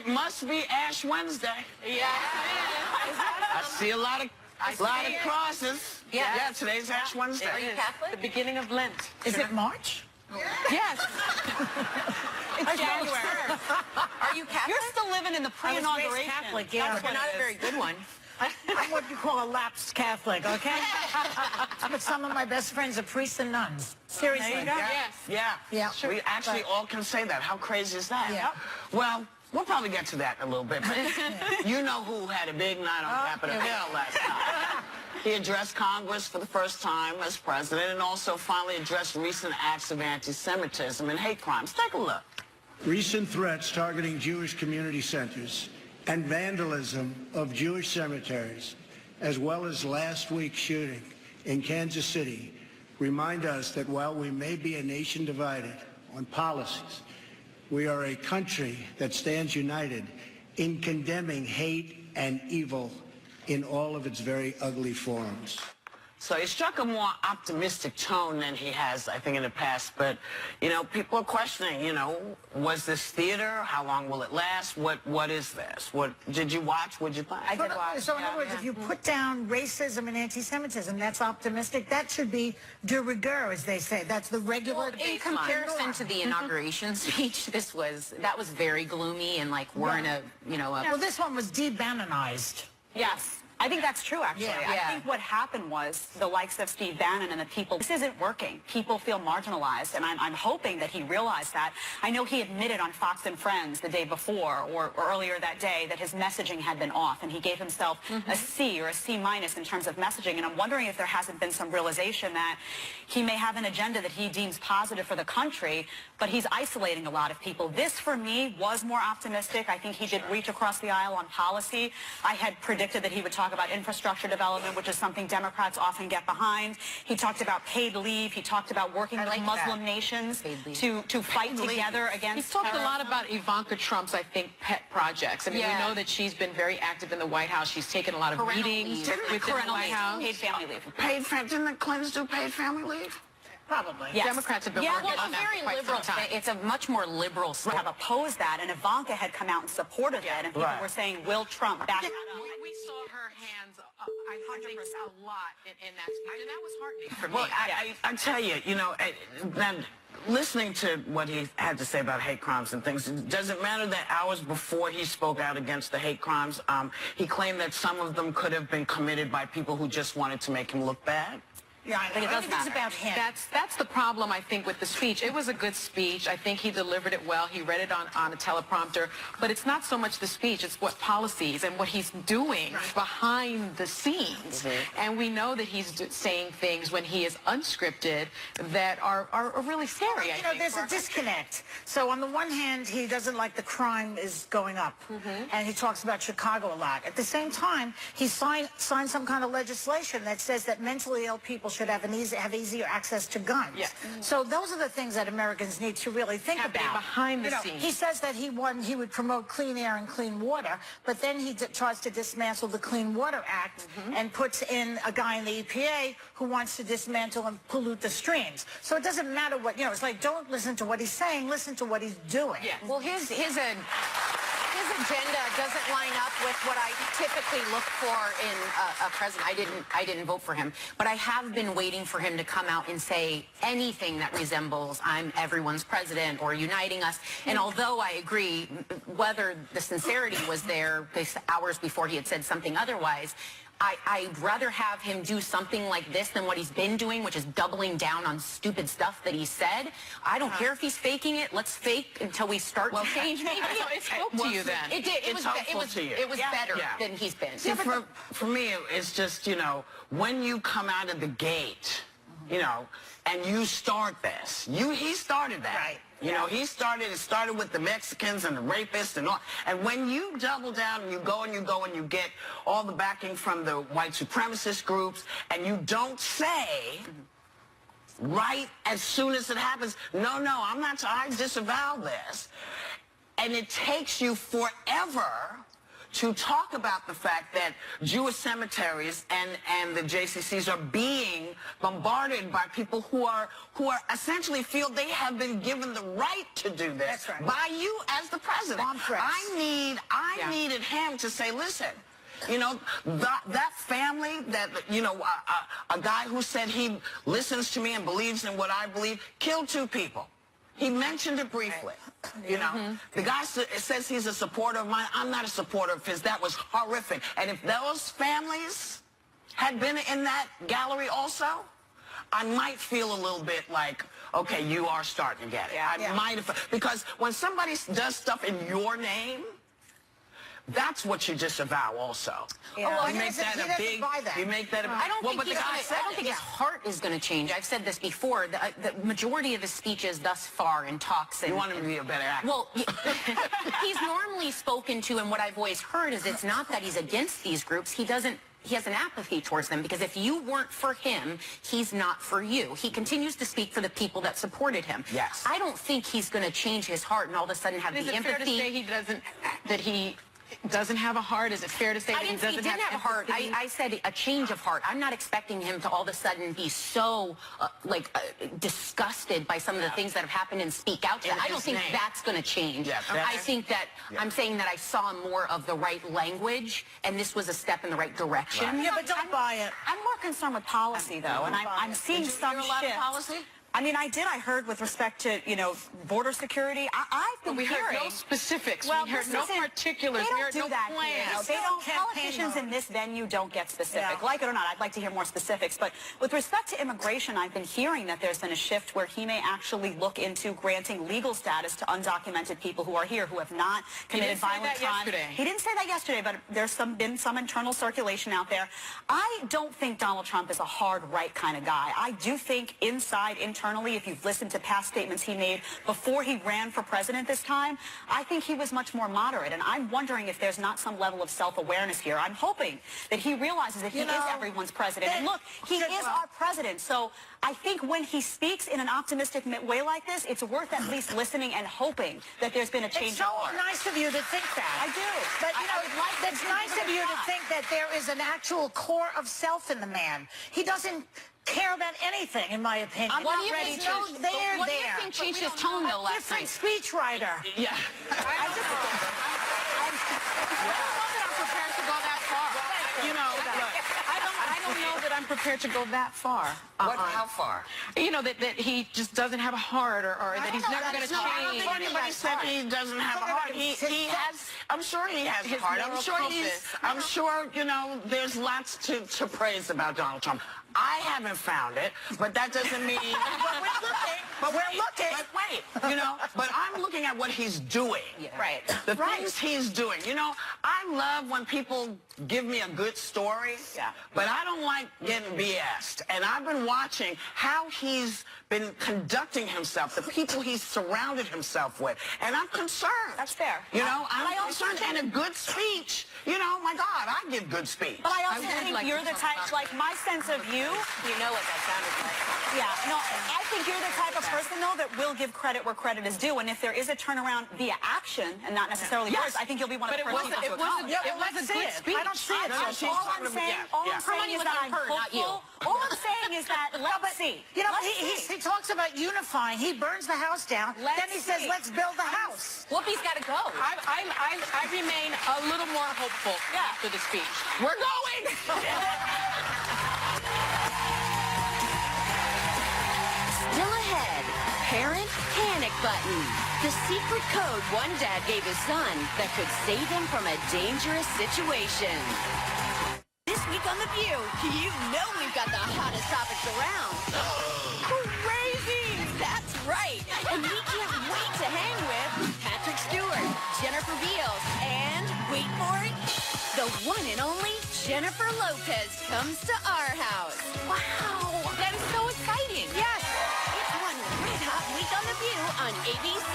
It must be Ash Wednesday. Yeah. I see a lot of crosses. Yeah, today's Ash Wednesday. Are you Catholic? The beginning of Lent. Is it March? Yes. It's January. Are you Catholic? You're still living in the pre-inauguration. Catholic, yeah. You're not a very good one. I'm what you call a lapsed Catholic, okay? But some of my best friends are priests and nuns. Seriously. There you go. Yeah. Yeah. Sure. We actually all can say that. How crazy is that? Yeah. Well, we'll probably get to that in a little bit. But you know who had a big night on Capitol Hill last night. He addressed Congress for the first time as president and also finally addressed recent acts of anti-Semitism and hate crimes. Take a look. Recent threats targeting Jewish community centers and vandalism of Jewish cemeteries, as well as last week's shooting in Kansas City, remind us that while we may be a nation divided on policies, we are a country that stands united in condemning hate and evil in all of its very ugly forms. So he struck a more optimistic tone than he has, I think, in the past. But, you know, people are questioning, you know, was this theater? How long will it last? What is this? What did you watch? What did you think? I did watch. So in other words, if you put down racism and anti-Semitism, that's optimistic. That should be de rigueur, as they say. That's the regular. In comparison to the inauguration speech, that was very gloomy and like we're in a, you know, Well, this one was de-Bannonized. Yes. I think that's true, actually. Yeah. I think what happened was the likes of Steve Bannon and the people, this isn't working. People feel marginalized, and I'm hoping that he realized that. I know he admitted on Fox and Friends the day before or earlier that day that his messaging had been off, and he gave himself a C or a C- in terms of messaging, and I'm wondering if there hasn't been some realization that he may have an agenda that he deems positive for the country, but he's isolating a lot of people. This, for me, was more optimistic. I think he did reach across the aisle on policy. I had predicted that he would talk about infrastructure development, which is something Democrats often get behind. He talked about paid leave. He talked about working with Muslim nations to fight together against terror. He talked a lot terrorism. about Ivanka Trump's, I think, pet projects. I mean, we know that she's been very active in the White House. She's taken a lot of meetings within the White House. Paid family leave. Didn't the Clintons do paid family leave? Probably. Yes. Democrats have been working on that for quite some time. It's a much more liberal Have opposed that, and Ivanka had come out and supported it, and people were saying, will Trump back that up? We saw her hands, I think, a lot in that speech, and that was heartening for me. Well, I tell you, you know, now, listening to what he had to say about hate crimes and things, does it matter that hours before he spoke out against the hate crimes, he claimed that some of them could have been committed by people who just wanted to make him look bad? Yeah, I think it's about him. That's the problem, I think, with the speech. It was a good speech. I think he delivered it well. He read it on a teleprompter. But it's not so much the speech. It's what policies and what he's doing behind the scenes. And we know that he's saying things when he is unscripted that are really scary, I think. There's a disconnect. So on the one hand, he doesn't like the crime is going up. And he talks about Chicago a lot. At the same time, he signed some kind of legislation that says that mentally ill people should have easier access to guns. Yes. So those are the things that Americans need to really think about. Behind the scenes. He says that he would promote clean air and clean water, but then he tries to dismantle the Clean Water Act and puts in a guy in the EPA who wants to dismantle and pollute the streams. So it doesn't matter what, it's like, don't listen to what he's saying, listen to what he's doing. Yeah. Well, his agenda doesn't line up with what I typically look for in a president. I didn't vote for him, but I have been waiting for him to come out and say anything that resembles I'm everyone's president or uniting us. And although I agree, whether the sincerity was there hours before he had said something otherwise, I'd rather have him do something like this than what he's been doing, which is doubling down on stupid stuff that he said. I don't care if he's faking it. Let's fake until we start to change. Maybe it spoke to you then. It did. It was better than he's been. See, for me, it's just, when you come out of the gate, and you start this, he started that. Right. It started with the Mexicans and the rapists and all. And when you double down and you go and you get all the backing from the white supremacist groups, and you don't say right as soon as it happens, no, I disavow this. And it takes you forever to talk about the fact that Jewish cemeteries and the JCCs are being bombarded by people who are essentially feel they have been given the right to do this That's right. by you as the president. Bomb threats. I needed him to say, listen, you know, that family, that, you know, a guy who said he listens to me and believes in what I believe, killed 2 people. He mentioned it briefly. You know, the guy says he's a supporter of mine. I'm not a supporter of his. That was horrific. And if those families had been in that gallery also, I might feel a little bit like, okay, you are starting to get it. I might have, because when somebody does stuff in your name, that's what you disavow also. Yeah. Oh, well, you make that a big, you make that a I don't think, but the guy said I don't think his heart is going to change. I've said this before. The majority of his speeches thus far in talks. And, you want him to be a better actor. Well, he's normally spoken to, and what I've always heard is it's not that he's against these groups. He has an apathy towards them, because if you weren't for him, he's not for you. He continues to speak for the people that supported him. Yes. I don't think he's going to change his heart and all of a sudden have the empathy. Is it fair to say he doesn't have a heart? Is it fair to say that he doesn't have a heart? I said a change of heart. I'm not expecting him to all of a sudden be so disgusted by some of the things that have happened and speak out to that. I don't think that's going to change. Yes, I think that I'm saying that I saw more of the right language, and this was a step in the right direction. Yeah, but don't buy it. I'm more concerned with policy, though, and I'm seeing Did you some hear a lot of shifts. policy? I mean, I heard with respect to, you know, border security. I've been we heard hearing. no specifics. Well, we heard this no isn't- particulars. They We don't heard do no that here. plans. They don't. Campaign Politicians mode. in this venue don't get specific. Yeah. Like it or not, I'd like to hear more specifics. But with respect to immigration, I've been hearing that there's been a shift where he may actually look into granting legal status to undocumented people who are here who have not committed didn't say violent that crimes. yesterday. He didn't say that yesterday, but there's been some internal circulation out there. I don't think Donald Trump is a hard right kind of guy. I do think internally, if you've listened to past statements he made before he ran for president this time, I think he was much more moderate. And I'm wondering if there's not some level of self-awareness here. I'm hoping that he realizes that he is everyone's president. And look, he is our president. So I think when he speaks in an optimistic way like this, it's worth at least listening and hoping that there's been a change It's so of heart. nice of you to think that. I do. But, you know, would like to it's give nice it of a you to shot. think that there is an actual core of self in the man. He doesn't care about anything, in my opinion. I'm not ready There's no to- there what do you there. think changed his tone, though, last Different night? speechwriter. Yeah. I don't know that I'm prepared to go that far. You know, look, I don't know that I'm prepared to go that far. How far? You know, that he just doesn't have a heart, or that he's never going to No, I don't change. think anybody said he doesn't have a heart. He has. I'm sure he has a His heart. moral compass. I'm sure, you know, there's lots to praise about Donald Trump. I haven't found it, but that doesn't mean. But we're looking. But wait, you know. But I'm looking at what he's doing. Right. The things he's doing. You know, I love when people give me a good story. Yeah. But I don't like getting BS'd. And I've been watching how he's been conducting himself, the people he's surrounded himself with, and I'm concerned. That's fair. You know, I I'm also concerned. And a good speech. You know, my God, I give good speech. But I also would think like you're to the talk type, about like my sense of you. You know what that sounded like. Yeah, no, I think you're the type of person, though, that will give credit where credit is due. And if there is a turnaround via action and not necessarily words, I think you'll be one of But the it first wasn't. people It to wasn't. acknowledge. It was a good speech. I don't see it. No, she's All talking I'm saying, about- all I'm saying Hermione is was that on I'm her, not you. hopeful. All I'm saying is that let's see. You know, Let's see. he talks about unifying. He burns the house down. Let's then he says, see. let's build the house. Whoopi's got to go. I remain a little more hopeful after the speech. We're going. Still ahead, parent panic button. The secret code one dad gave his son that could save him from a dangerous situation. This week on The View, you know we've got the hottest topics around. Crazy! That's right. And we can't wait to hang with Patrick Stewart, Jennifer Beals, and, wait for it, the one and only Jennifer Lopez comes to our house. Wow! That is so exciting. Yes! It's one red hot week on The View on ABC.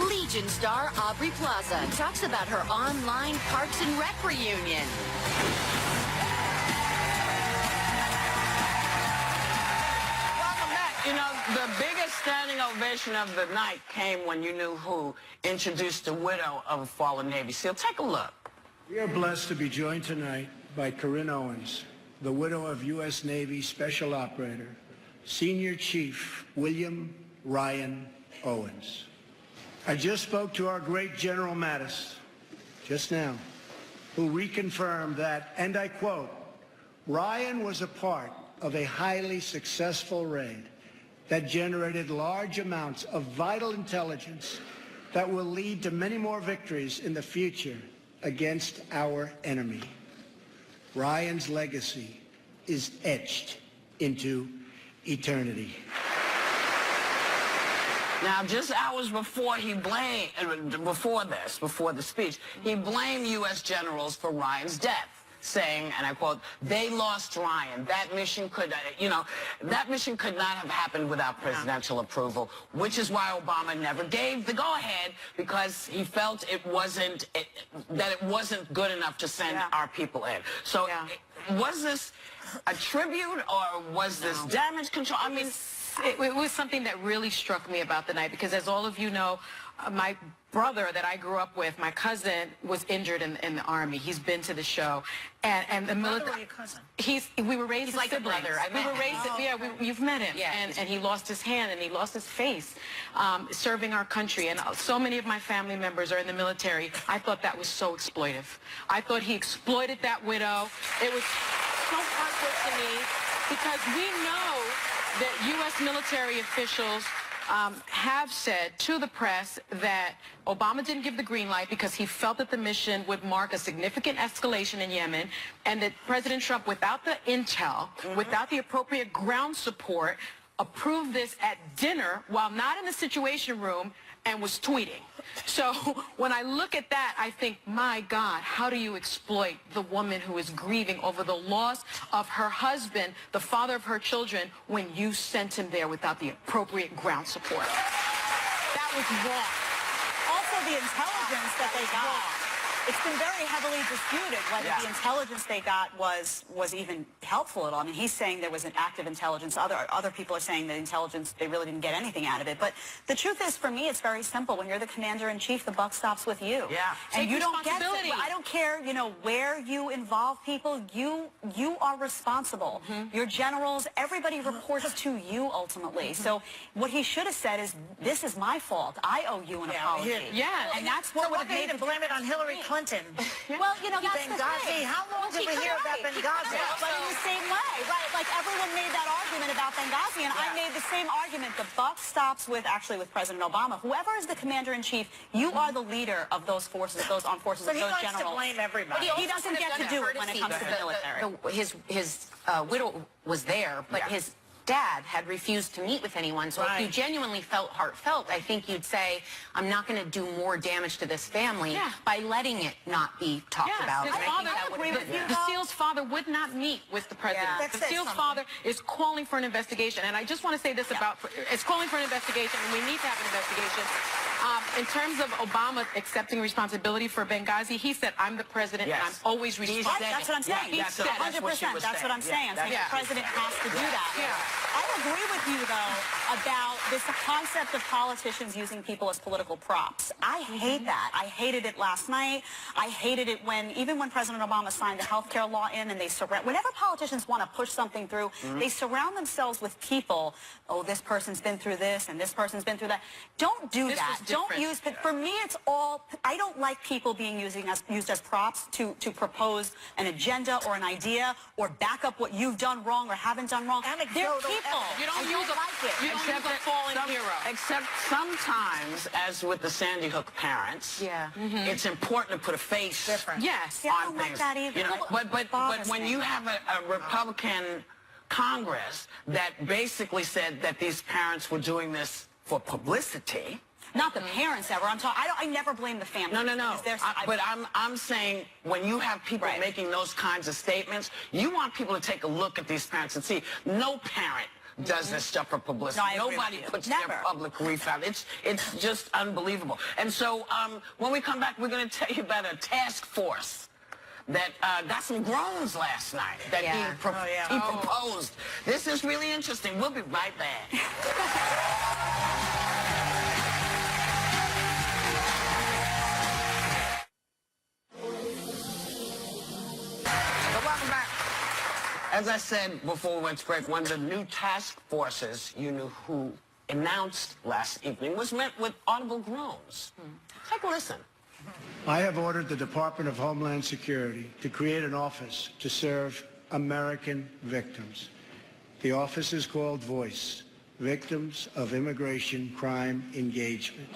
Legion star Aubrey Plaza talks about her online Parks and Rec reunion. Welcome back. You know, the biggest standing ovation of the night came when you knew who introduced the widow of a fallen Navy SEAL. Take a look. We are blessed to be joined tonight by Corinne Owens, the widow of U.S. Navy Special Operator, Senior Chief William Ryan Owens. I just spoke to our great General Mattis just now, who reconfirmed that, and I quote, Ryan was a part of a highly successful raid that generated large amounts of vital intelligence that will lead to many more victories in the future against our enemy. Ryan's legacy is etched into eternity. Now, just hours before before the speech, he blamed U.S. generals for Ryan's death, saying, and I quote, they lost Ryan. That mission could not have happened without presidential approval, which is why Obama never gave the go-ahead, because he felt that it wasn't good enough to send our people in. So was this a tribute, or was this damage control? I mean, it was something that really struck me about the night, because as all of you know, my brother that I grew up with, my cousin, was injured in the Army. He's been to the show. And the military... your cousin? We were raised He's like siblings. a brother. We were raised... you've met him. Yeah. And he lost his hand and he lost his face serving our country. And so many of my family members are in the military. I thought that was so exploitive. I thought he exploited that widow. It was so hurtful to me, because we know that U.S. military officials have said to the press that Obama didn't give the green light because he felt that the mission would mark a significant escalation in Yemen, and that President Trump, without the intel, without the appropriate ground support, approved this at dinner while not in the Situation Room and was tweeting. So when I look at that, I think, my God, how do you exploit the woman who is grieving over the loss of her husband, the father of her children, when you sent him there without the appropriate ground support? That was wrong. Also, the intelligence that they got, it's been very heavily disputed whether the intelligence they got was even helpful at all. I mean, he's saying there was an active intelligence. Other people are saying that intelligence, they really didn't get anything out of it. But the truth is, for me, it's very simple. When you're the commander-in-chief, the buck stops with you. Yeah. And you don't get responsibility. I don't care, where you involve people. You are responsible. Your generals, everybody reports to you ultimately. So what he should have said is, this is my fault. I owe you an apology. Yeah. And that's what would have made to blame it on Hillary Clinton. Well, that's the Benghazi. thing. How long did we hear about Benghazi? But in the same way, right? Like everyone made that argument about Benghazi, and I made the same argument. The buck stops with President Obama. Whoever is the commander-in-chief, you are the leader of those forces, of those armed forces, of But he those likes generals. to blame everybody. He doesn't get to do it when it comes to the military. His widow was there, but his dad had refused to meet with anyone. So if you genuinely felt heartfelt, I think you'd say, I'm not going to do more damage to this family by letting it not be talked about. His And I father, think that would have been the SEAL's father would not meet with the president. That The says SEAL's something. father is calling for an investigation. And I just want to say this about, it's calling for an investigation, and we need to have an investigation. In terms of Obama accepting responsibility for Benghazi, he said, I'm the president and I'm always responsible. That's what I'm saying. He said it. 100%. That's what I'm saying. I'm saying the president has to do that. I agree with you, though, about this concept of politicians using people as political props. I hate that. I hated it last night. I hated it even when President Obama signed the health care law in, and they whenever politicians want to push something through, they surround themselves with people. Oh, this person's been through this, and this person's been through that. Don't do that. Don't use it. For me, it's all, I don't like people being used as props to propose an agenda or an idea or back up what you've done wrong or haven't done wrong. They're people. You don't I use like it. You don't use a fallen hero. Except sometimes, as with the Sandy Hook parents, it's important to put a face Yes. Yeah, I on don't like things. that either. But when you have a Republican Congress that basically said that these parents were doing this for publicity. Not the parents ever. I never blame the family. No. But I'm saying when you have people making those kinds of statements, you want people to take a look at these parents and see no parent does this stuff for publicity. No, I agree Nobody with you. puts Never. their public grief out. It's just unbelievable. And so when we come back, we're going to tell you about a task force that got some groans last night that he proposed. This is really interesting. We'll be right back. As I said before we went to break, one of the new task forces you knew who announced last evening was met with audible groans. Take a listen. I have ordered the Department of Homeland Security to create an office to serve American victims. The office is called VOICE, Victims of Immigration Crime Engagement.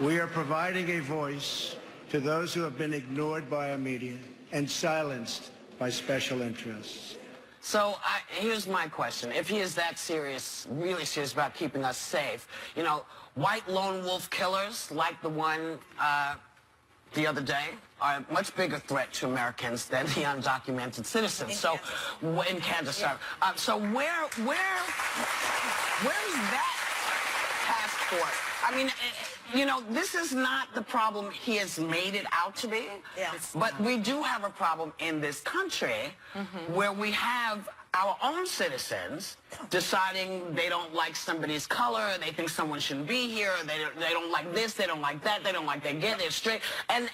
We are providing a voice to those who have been ignored by our media and silenced by special interests. So here's my question. If he is that serious, really serious about keeping us safe, you know, white lone wolf killers like the one the other day are a much bigger threat to Americans than the undocumented citizens. So in Kansas, so where is that task force? I mean, you know, this is not the problem he has made it out to be. Yeah. But we do have a problem in this country where we have our own citizens deciding they don't like somebody's color, they think someone shouldn't be here, they don't like this, they don't like that, they don't like they're straight, and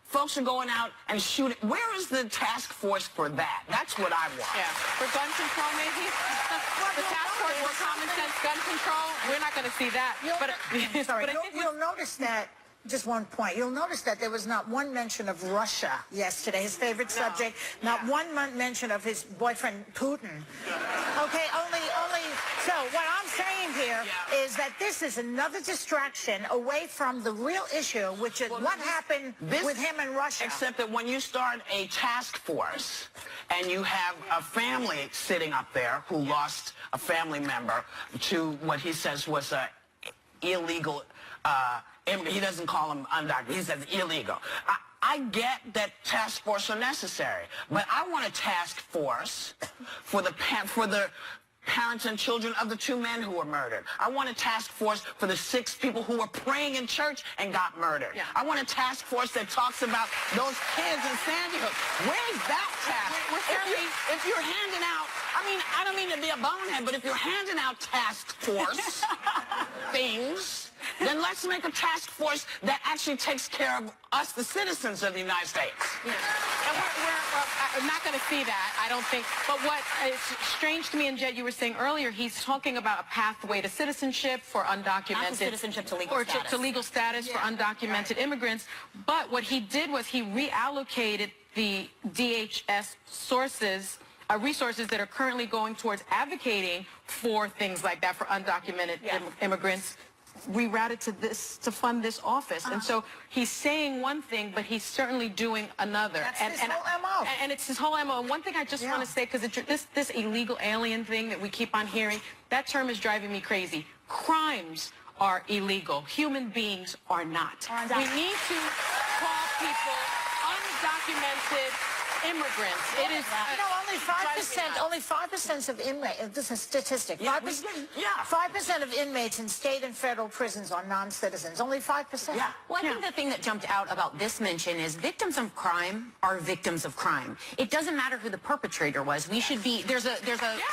folks are going out and shooting. Where is the task force for that? That's what I want. Yeah, for gun control maybe? The task force for common sense gun control, we're not going to see that. Sorry, but I think you'll notice that, just one point, you'll notice that there was not one mention of Russia yesterday, his favorite subject, not one mention of his boyfriend Putin. Okay, only, so what I'm saying here is that this is another distraction away from the real issue, which is what happened with him in Russia. Except that when you start a task force and you have a family sitting up there who lost a family member to what he says was a illegal, he doesn't call them undocumented, he says illegal. I get that task force are necessary, but I want a task force for the parents and children of the 2 men who were murdered. I want a task force for the 6 people who were praying in church and got murdered. Yeah. I want a task force that talks about those kids in Sandy Hook. Where's that task? If you're handing out, I mean, I don't mean to be a bonehead, but if you're handing out task force things, then let's make a task force that actually takes care of us, the citizens of the United States. Yeah. And we're not going to see that, I don't think. But what is strange to me, and Jed, you were saying earlier, he's talking about a pathway to citizenship for undocumented. Not to citizenship, to legal or status. to legal status for undocumented immigrants. But what he did was he reallocated the DHS resources that are currently going towards advocating for things like that for undocumented immigrants, rerouted to this to fund this office. And so he's saying one thing, but he's certainly doing another. That's his whole MO. And it's his whole MO. And one thing I just want to say, because this illegal alien thing that we keep on hearing, that term is driving me crazy. Crimes are illegal. Human beings are not. We need to call people undocumented immigrants. It is only 5% of inmates, this is a statistic, 5% of inmates in state and federal prisons are non-citizens, only 5%. Yeah. Well, I think the thing that jumped out about this mention is victims of crime are victims of crime. It doesn't matter who the perpetrator was. We should be, there's a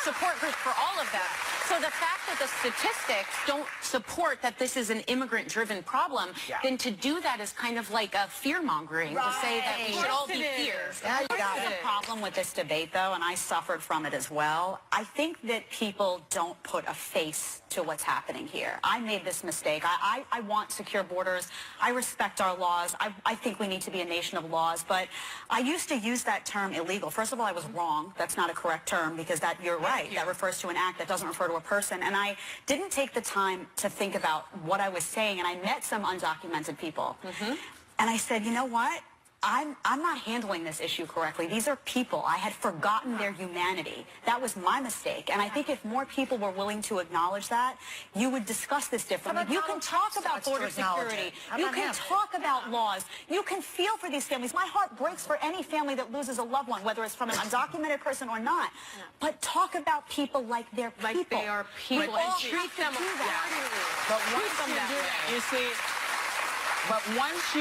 support group for all of that. So the fact that the statistics don't support that this is an immigrant-driven problem, then to do that is kind of like a fear-mongering to say that we should all be fears. That's the problem with this debate, though, and I suffered from it as well. I think that people don't put a face to what's happening here. I made this mistake. I want secure borders. I respect our laws. I think we need to be a nation of laws, but I used to use that term illegal. First of all, I was wrong. That's not a correct term because you're right. That refers to an act. That doesn't refer to a person. And I didn't take the time to think about what I was saying, and I met some undocumented people. And I said, you know what? I'm not handling this issue correctly. These are people. I had forgotten their humanity. That was my mistake. And I think if more people were willing to acknowledge that, you would discuss this differently. You can talk about border security. You can talk about laws. You can feel for these families. My heart breaks for any family that loses a loved one, whether it's from an undocumented person or not. But talk about people like they're people. Like they are people. We And all treat them accordingly. But once But once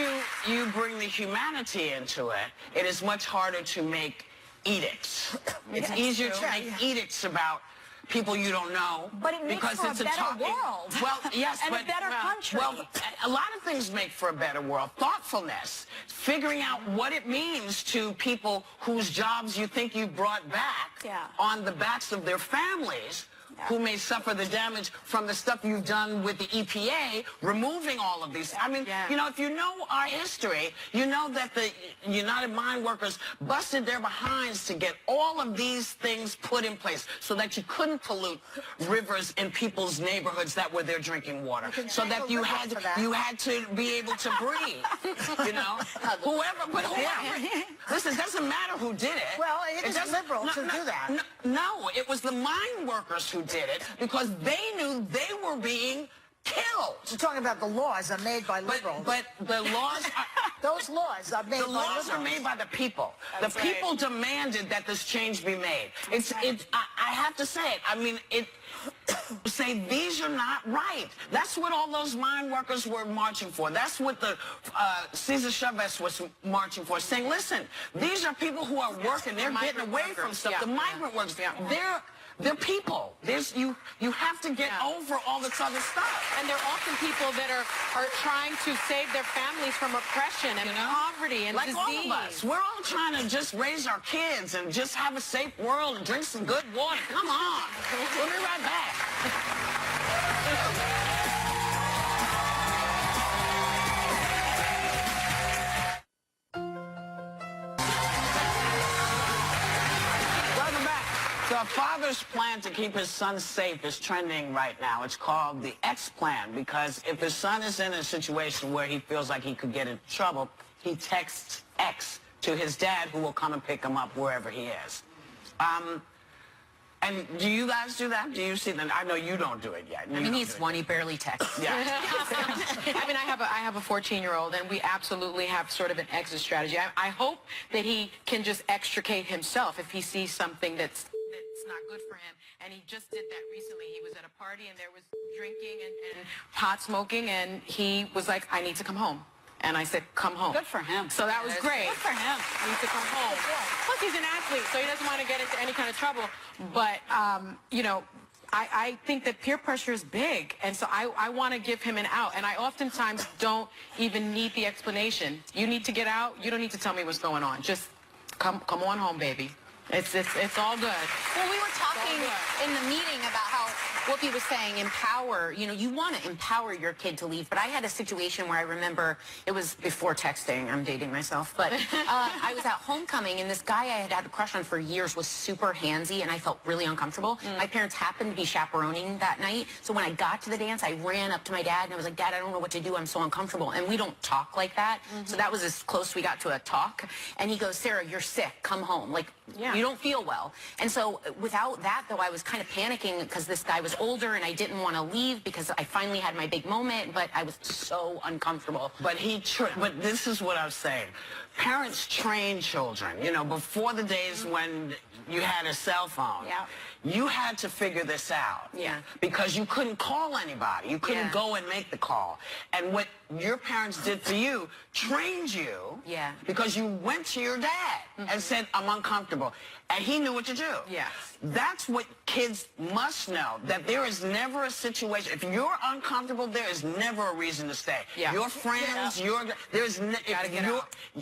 you bring the humanity into it, it is much harder to make edicts. It's easier to make edicts about people you don't know. But it makes because for a it's better talking. world. Well, yes, And a but better country. Well, a lot of things make for a better world. Thoughtfulness, figuring out what it means to people whose jobs you think you brought back on the backs of their families, who may suffer the damage from the stuff you've done with the EPA, removing all of these. I mean, you know, if you know our history, you know that the United Mine Workers busted their behinds to get all of these things put in place so that you couldn't pollute rivers in people's neighborhoods that were their drinking water, so that you had to be able to breathe. You know, whoever. Listen, it doesn't matter who did it. Well, it is liberal to do that. No, it was the mine workers who did it because they knew they were being killed. We're talking about the laws are made by liberals. But the laws are... Those laws are made by liberals. The laws are made by the people. The people demanded that this change be made. I have to say it. I mean, say these are not right. That's what all those mine workers were marching for. That's what the Cesar Chavez was marching for, saying, listen, these are people who are working. They're getting away from stuff. The migrant workers, they're people. You have to get over all this other stuff. And they're often people that are trying to save their families from oppression and poverty and like disease. All of us. We're all trying to just raise our kids and just have a safe world and drink some good water. Come on. We'll be right back. So a father's plan to keep his son safe is trending right now. It's called the X plan because if his son is in a situation where he feels like he could get in trouble, he texts X to his dad who will come and pick him up wherever he is. And do you guys do that? Do you see that? I know you don't do it yet. I mean, he's one, he barely texts. Yeah. I mean, I have a 14-year-old, and we absolutely have sort of an exit strategy. I hope that he can just extricate himself if he sees something that's not good for him. And he just did that recently. He was at a party, and there was drinking and pot smoking, and he was like, I need to come home. And I said, come home. Good for him. So that was great. Good for him. He needs to come home. Plus, he's an athlete, so he doesn't want to get into any kind of trouble. But, you know, I think that peer pressure is big, and so I want to give him an out. And I oftentimes don't even need the explanation. You need to get out. You don't need to tell me what's going on. Just come on home, baby. It's all good. Well, we were talking in the meeting about how Whoopi was saying empower. You know, you want to empower your kid to leave. But I had a situation where I remember, it was before texting. I'm dating myself. But I was at homecoming, and this guy I had a crush on for years was super handsy, and I felt really uncomfortable. My parents happened to be chaperoning that night. So when I got to the dance, I ran up to my dad, and I was like, Dad, I don't know what to do. I'm so uncomfortable. And we don't talk like that. So that was as close we got to a talk. And he goes, Sarah, you're sick. Come home. Like, you don't feel well. And so without that, though, I was kind of panicking because this guy was older and I didn't want to leave because I finally had my big moment, but I was so uncomfortable. But but this is what I'm saying. Parents train children. You know, before the days when you had a cell phone, you had to figure this out. Because you couldn't call anybody. You couldn't go and make the call. And what your parents did for you trained you because you went to your dad and said, I'm uncomfortable. And he knew what to do. That's what kids must know, that there is never a situation. If you're uncomfortable, there is never a reason to stay. Your friends,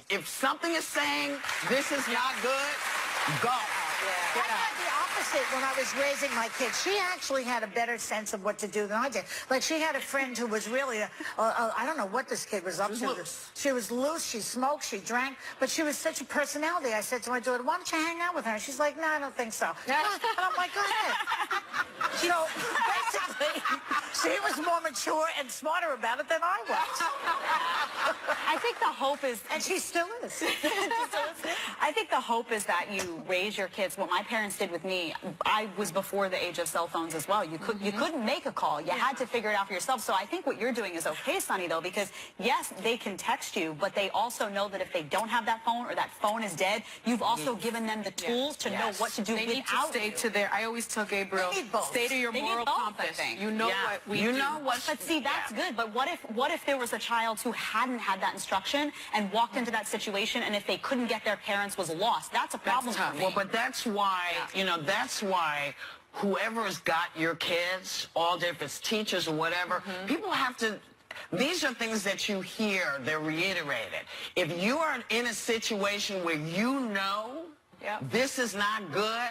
if something is saying this is not good, go. I had the opposite when I was raising my kids. She actually had a better sense of what to do than I did. Like, she had a friend who was really, I don't know what this kid was up to. She was loose, she smoked, she drank, but she was such a personality. I said to my daughter, why don't you hang out with her? And she's like, no, I don't think so. And I'm like, go ahead. So, basically, she was more mature and smarter about it than I was. I think the hope is... And she still is. I think the hope is that you raise your kids. What my parents did with me, I was before the age of cell phones as well. You couldn't make a call. You had to figure it out for yourself. So I think what you're doing is okay, Sonny, though, because yes, they can text you, but they also know that if they don't have that phone or that phone is dead, you've also given them the tools to know what to do they need to stay to their, I always tell Gabriel, stay to your moral compass. You know what we do. But see, that's good. But what if there was a child who hadn't had that instruction and walked into that situation, and if they couldn't get their parents was lost? That's a problem for me. Well, but that's why, you know, that's why whoever has got your kids, all day, if it's teachers or whatever, people have to, these are things that you hear, they're reiterated. If you are in a situation where you know this is not good,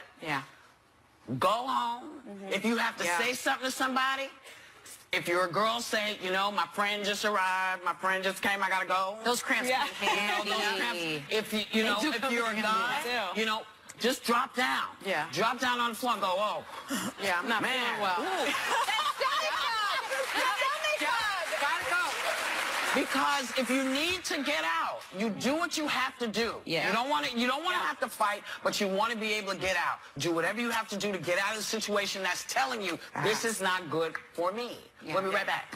go home. If you have to say something to somebody, if you're a girl, say, you know, my friend just arrived, my friend just came, I gotta go. Those cramps come in handy. Those cramps, if you're a guy, you know, just drop down. Yeah. Drop down on the floor and go, oh. Yeah, I'm not Man. feeling well. Ooh. Gotta go. Because if you need to get out, you do what you have to do. Yeah. You don't want to have to fight, but you want to be able to get out. Do whatever you have to do to get out of the situation that's telling you this is not good for me. We'll be right back.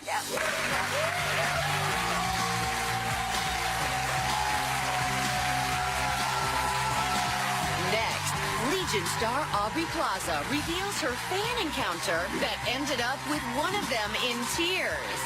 Next, Legion star Aubrey Plaza reveals her fan encounter that ended up with one of them in tears.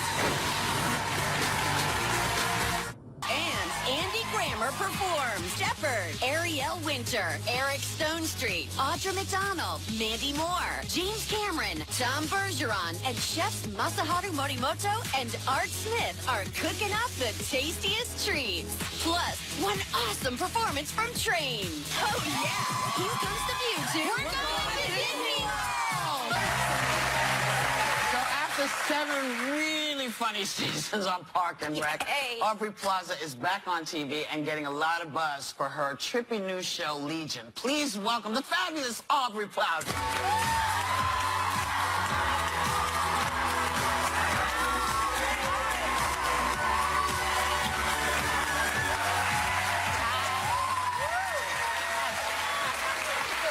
And Andy Grammer performs Shepard, Ariel Winter, Eric Stonestreet, Audra McDonald, Mandy Moore, James Cameron, Tom Bergeron, and chefs Masaharu Morimoto and Art Smith are cooking up the tastiest treats. Plus, one awesome performance from Train. Oh yeah! Here comes the view to We're going to Disney World! So after 7 really funny seasons on Park and Rec, Aubrey Plaza is back on TV and getting a lot of buzz for her trippy new show, Legion. Please welcome the fabulous Aubrey Plaza.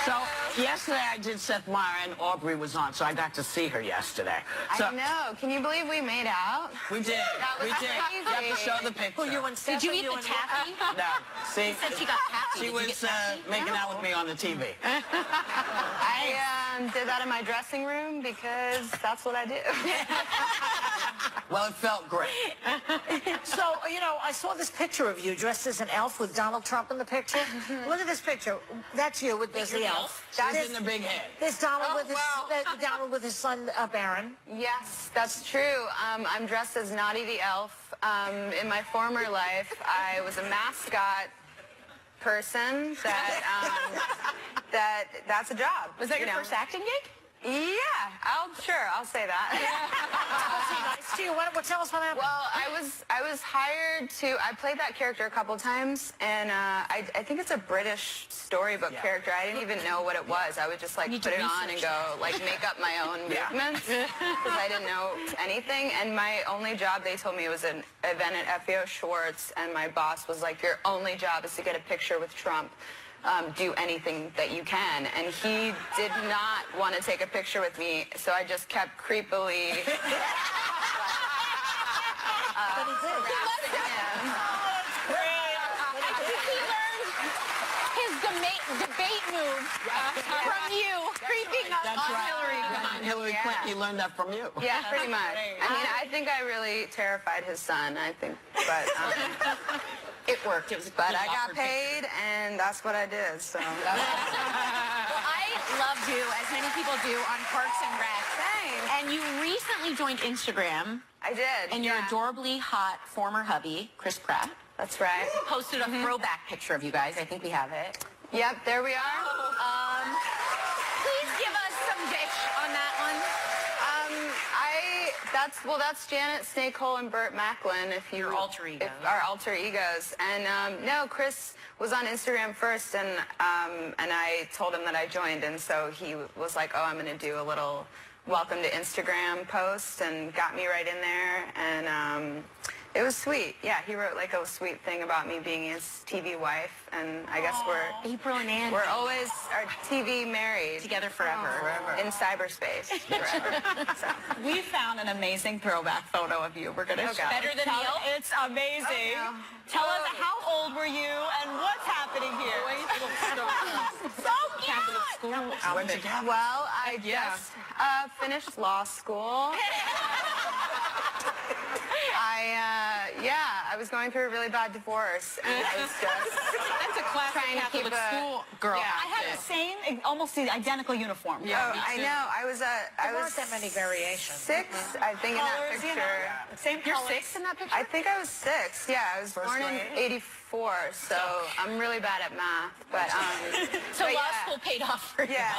So yesterday I did Seth Meyers and Aubrey was on, so I got to see her yesterday. So I know. Can you believe we made out? we did. We did. You have to show the picture. Did you eat the taffy? No. See, Said she got taffy. she Did you was get taffy? making out with me on the TV. I did that in my dressing room because that's what I do. Well, it felt great. So, you know, I saw this picture of you dressed as an elf with Donald Trump in the picture. Look at this picture. That's you with the elf. She's in the big head. There's Donald Oh, with his wow. Donald with his son Baron. Yes, that's true. I'm dressed as Naughty the Elf. In my former life, I was a mascot person that's a job. Was that your you know? first acting gig? Yeah, I'll say that. Was he nice to you? What, tell us what happened. Well, I was hired to. I played that character a couple times, and I think it's a British storybook character. I didn't even know what it was. I would just like put it on and go like make up my own movements because I didn't know anything. And my only job, they told me, it was an event at FAO Schwartz, and my boss was like, "Your only job is to get a picture with Trump. Do anything that you can." And he did not want to take a picture with me, so I just kept creepily harassing him. His debate move from you, creeping up That's on right. Hillary Clinton. Hillary Clinton, you learned that from you. Yeah, pretty much. I mean, I think I really terrified his son, I think, but It worked. It was a but good I got awkward paid, and that's what I did, so. Well, I loved you, as many people do, on Parks and Rec. Thanks. And you recently joined Instagram, I did. and your yeah. adorably hot former hubby, Chris Pratt, That's right. posted a throwback picture of you guys. I think we have it. Yep, there we are. Please give us some dish on that one. That's Janet Snakehole and Burt Macklin, if you Your alter egos. our alter egos. And no, Chris was on Instagram first, and I told him that I joined, and so he was like, "Oh, I'm going to do a little welcome to Instagram post," and got me right in there, and it was sweet. Yeah, he wrote like a sweet thing about me being his TV wife, and I guess April and Andy. we're always our TV married. Together forever. In cyberspace. Forever. So. We found an amazing throwback photo of you. We're going to show Better than the elf? It's amazing. Oh, no. Tell us, how old were you and what's happening here? So cute! When'd you get Well, I just finished law school. I was going through a really bad divorce, and I was just That's a classic trying to keep Catholic a- school girl. Yeah. I had the same, almost the identical uniform. Yeah. Oh, me I too. know. I was There weren't that many variations. 6, I think, in that Colors, you know, picture. same You're colors. 6 in that picture? I think I was 6. Yeah, I was born in grade? 84, so I'm really bad at math. But So but law yeah. school paid off for you. Yeah.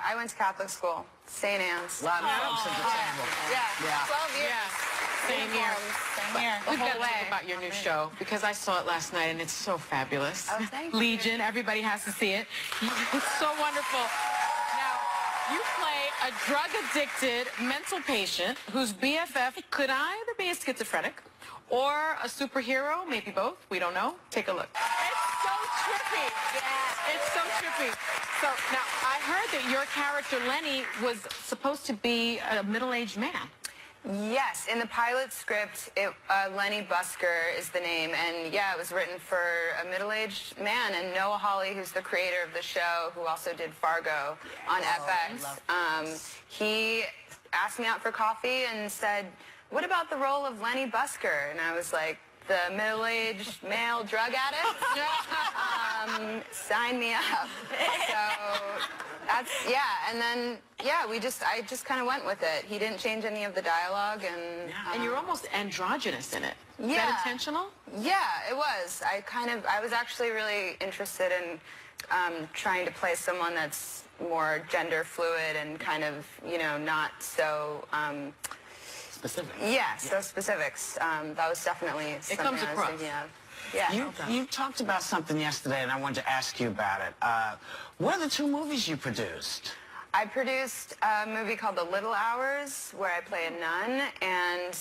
I went to Catholic school, St. Anne's. A lot of folks at the table. Yeah. 12 years. Yeah. Same here. Same here. We've got to way. talk about your new show because I saw it last night and it's so fabulous. Oh, thank you. Legion, everybody has to see it. It's so wonderful. Now, you play a drug-addicted mental patient whose BFF could either be a schizophrenic or a superhero, maybe both. We don't know. Take a look. It's so trippy. Yeah. It's so trippy. So now, I heard that your character, Lenny, was supposed to be a middle-aged man. Yes, in the pilot script, Lenny Busker is the name, and yeah, it was written for a middle-aged man, and Noah Hawley, who's the creator of the show, who also did Fargo on FX, he asked me out for coffee and said, "What about the role of Lenny Busker?" And I was like, "The middle-aged male drug addict? Sign me up." So that's, and then, I just kind of went with it. He didn't change any of the dialogue, and... And you're almost androgynous in it. Is Yeah. that intentional? Yeah, it was. I was actually really interested in trying to play someone that's more gender fluid and kind of, not so... Specific. so specifics. That was definitely something comes I was across. thinking of. Yeah. You talked about something yesterday, and I wanted to ask you about it. What are the 2 movies you produced? I produced a movie called The Little Hours, where I play a nun, and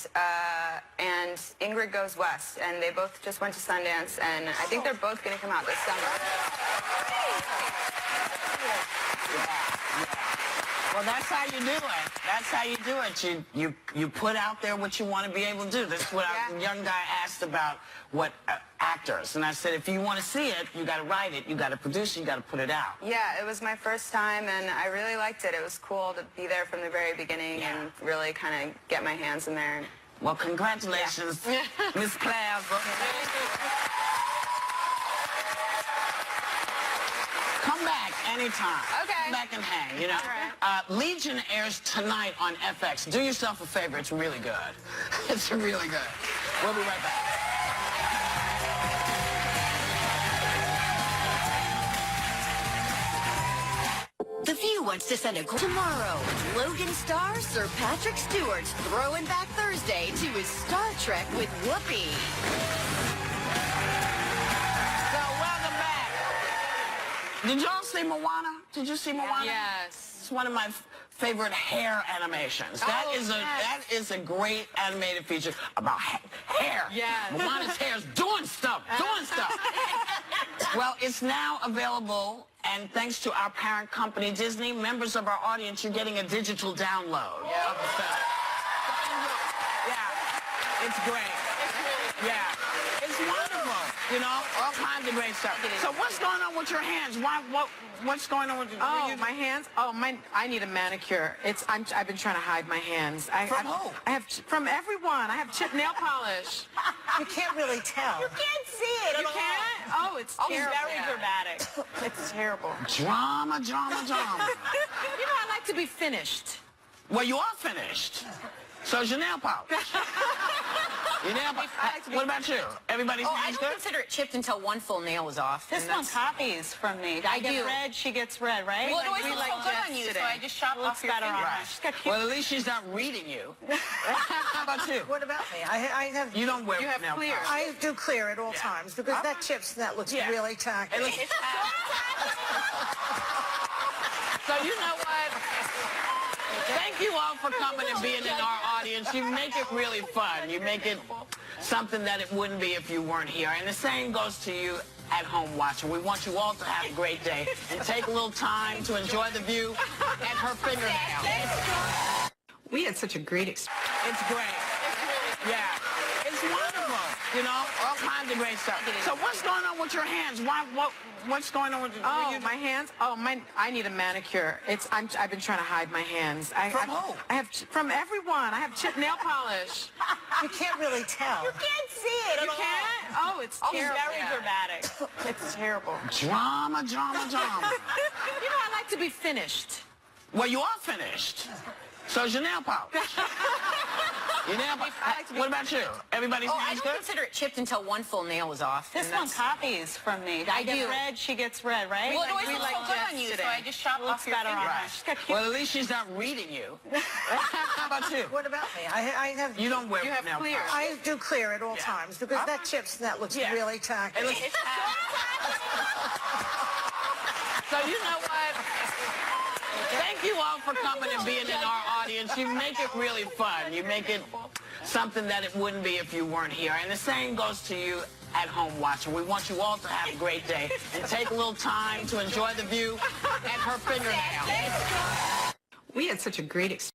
Ingrid Goes West, and they both just went to Sundance, and I think they're both going to come out this summer. Well, that's how you do it. That's how you do it. You put out there what you want to be able to do. This is what Yeah. a young guy asked about what actors, and I said, if you want to see it, you got to write it, you got to produce it, you got to put it out. Yeah, it was my first time, and I really liked it. It was cool to be there from the very beginning and really kind of get my hands in there. Well, congratulations, Miss Plaza. Come back anytime. Okay. Come back and hang, you know. All right. Legion airs tonight on FX. Do yourself a favor. It's really good. It's really good. We'll be right back. The View wants to send a tomorrow. Logan star Sir Patrick Stewart throwing back Thursday to his Star Trek with Whoopi. So, welcome back. Did y'all see Moana? Did you see Moana? Yes. It's one of my favorite hair animations. That Oh, is yes. that is a great animated feature about hair. Yes. Moana's hair's doing stuff. Well, it's now available, and thanks to our parent company, Disney, members of our audience, you're getting a digital download of the film. Yeah, it's great. Yeah, it's wonderful. You know, all kinds of great stuff. So what's going on with your hands? What's going on with you? Oh, my hands. Oh, I need a manicure. I've been trying to hide my hands. From who? I have from everyone. I have chip nail polish. You can't really tell. Can't see it. You can't? Oh, it's terrible. Very dramatic. It's terrible. Drama. You know, I like to be finished. Well, you are finished. So is your nail polish. Your nail polish. What about you? Everybody's Oh, I hands don't good? consider it chipped until one full nail is off. This and one that's- copies from me. I get do. red, she gets red, right? Well, it always we looks like so good Jets on you, today. so I just chop Looks off your better on finger. her. She's got cute. Well, at least she's not reading you. How about you? What about me? I have. You don't wear You have nail clear. polish. I do clear at all times because that chips that looks Yeah. really tacky. Hey, look, so you know what? Thank you all for coming and being in our audience. You make it really fun. You make it something that it wouldn't be if you weren't here. And the same goes to you at home watching. We want you all to have a great day and take a little time to enjoy the view and her fingernail. We had such a great experience. It's great. Yeah. It's wonderful. You know, all kinds of great stuff. So what's going on with your hands? What's going on with your My hands. I need a manicure. I've been trying to hide my hands. From who? I have from everyone. I have chip nail polish. You can't really tell. You can't see it at You all. can't? Oh, it's terrible. Very dramatic. It's terrible. drama? You know, I like to be finished. Well, you are finished. So's your nail polish. Your nail polish. What about you? Everybody's Oh, I hands don't good? consider it chipped until one full nail is off. This and one that's- copies from me. I get do. red, she gets red, right? Well, it always we looks like so good Jess on you, so today. I just chop Looks off your better on fingers. us. She's got cute- Well, at least she's not reading you. How about you? What about me? I have. You don't wear You have nail clear. polish. I do clear at all times because that chips that looks Yeah. really tacky. It looks- So you know what? Thank you all for coming and being in our audience. You make it really fun. You make it something that it wouldn't be if you weren't here. And the same goes to you at home watching. We want you all to have a great day and take a little time to enjoy the view and her fingernail. We had such a great experience.